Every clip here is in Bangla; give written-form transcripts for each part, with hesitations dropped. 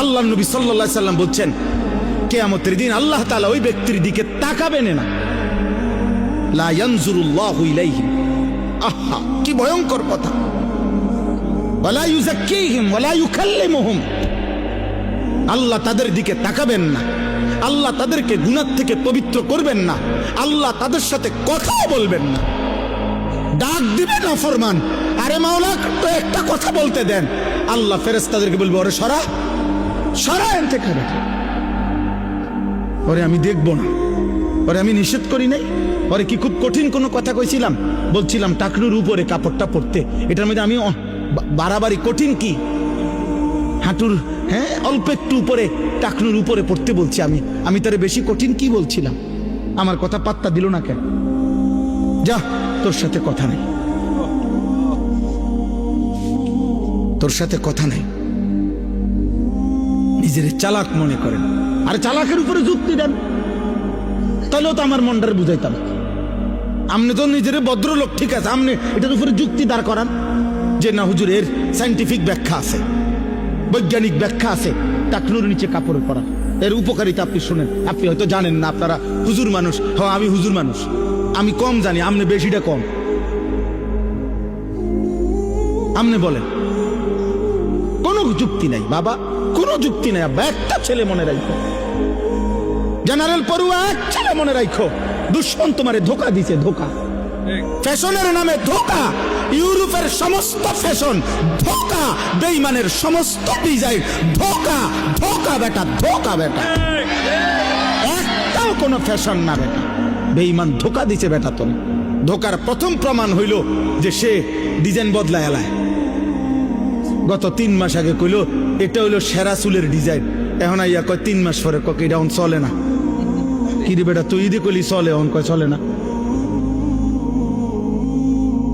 আল্লাহ নবী সাল্লাল্লাহু আলাইহি সাল্লাম বলছেন কিয়ামতের দিন আল্লাহ তাআলা ওই ব্যক্তির দিকে তাকাবেন না, লা ইয়ানজুরুল্লাহু ইলাইহিম। আহা, কি ভয়ঙ্কর কথা। ওয়ালা ইউযাক্কিহিম ওয়ালা ইউকাল্লিমুহুম, আল্লাহ তাদের দিকে তাকাবেন না, আল্লাহ তাদেরকে গুনাহ থেকে পবিত্র করবেন না, আল্লাহ তাদের সাথে কথাও বলবেন না, ডাক দিবেন না ফরমান। আরে মাওলা তো একটা কথা বলতে দেন। আল্লাহ ফেরেশতাদেরকে বলবে ওরে সরা সরা এনতে করে, ওরে আমি দেখবো না, ওরে আমি নিষেধ করি নাই, ওরে কি খুব কঠিন কোনো কথা কইছিলাম? বলছিলাম টাকনুর উপরে কাপড়টা পরতে, এটার মধ্যে আমি বাড়াবাড়ি কঠিন কি? হাঁটুর অল্প একটু উপরে টাকনুর উপরে পড়তে বলছি আমি তারে বেশি কঠিন কি বলছিলাম? আমার কথা পাত্তা দিল না কেন? যা, তোর সাথে কথা নাই, তোর সাথে কথা নাই। নিজের চালাক মনে করেন, আর চালাকের উপরে যুক্তি দেন, তাহলেও তো আমার মনটার বুঝাইতাম। আপনি তো নিজের ভদ্রলোক, ঠিক আছে, আপনি এটার উপরে যুক্তি দাঁড় করান যে না হুজুর এর সায়েন্টিফিক ব্যাখ্যা আছে, বৈজ্ঞানিক ব্যাখ্যা আছে টাকনুর নিচে কাপড় পরা, এর উপকারিতা আপনি শুনেন। আপনি হয়তো জানেন না, আপনারা হুজুর মানুষ। হ্যাঁ, আমি হুজুর মানুষ, আমি কম জানি, আপনি বেশিটা কম। আপনি বলেন, কোনো যুক্তি নাই বাবা, কোনো যুক্তি নাই। আব্বা, একটা ছেলে মনে রাখো, জেনারেল পড়ুয়া এক ছেলে মনে রাখো, দুশ্মন তোমারে ধোকা দিছে, ধোকা, ফ্যাশনের নামে ধোকা, ইউরোপের সমস্ত ফ্যাশন ধোকা, বেঈমানের সমস্ত ডিজাইন ধোকা, ধোকা বেটা, ধোকা বেটা, একটাও কোনো ফ্যাশন না বেটা, বেঈমান ধোকা দিছে বেটা। তোর ধোকার প্রথম প্রমাণ হইল যে সে ডিজাইন বদলায় এলায়। গত 3 মাস আগে কইল এটা হইলো সেরা চুলের ডিজাইন, এখন আইয়া কয় 3 মাস পরে কয় এটা এখন চলে না। কি রে বেটা, তুই দিয়ে কইলি চলে, এখন কয় চলে না,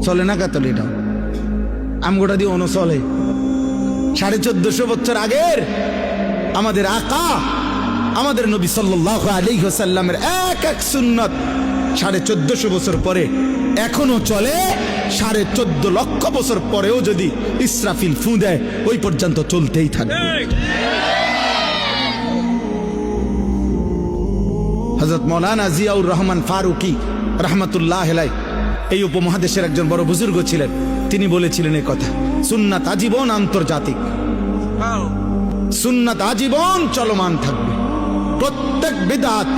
চলে না কাতলে, এটা আমগোটা দিয়ে অনো চলে। 1450 বছর আগের আমাদের আকা আমাদের নবী সাল্লাল্লাহু আলাইহি ওয়াসাল্লামের এক এক সুন্নাত 1450 বছর পরে এখনো চলে। 14.5 লক্ষ বছর পরেও যদি ইসরাফিল ফু দেয়, ওই পর্যন্ত চলতেই থাকবে। হযরত মাওলানা জিয়াউর রহমান ফারুকি রাহমাতুল্লাহ আলাইহি এই উপমহাদেশের একজন বড় বুজুর্গ ছিলেন। তিনি বলেছিলেন এই কথা, সুন্নাত আজীবন আন্তর্জাতিক, সুন্নাত আজীবন চলমান থাকবে। প্রত্যেক বিদআত,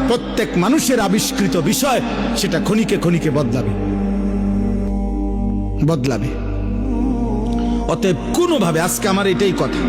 প্রত্যেক মানুষের আবিষ্কৃত বিষয়, সেটা ক্ষণিকে ক্ষণিকে বদলাবে, বদলাবে। অতএব কোনোভাবে, আজকে আমার এটাই কথা,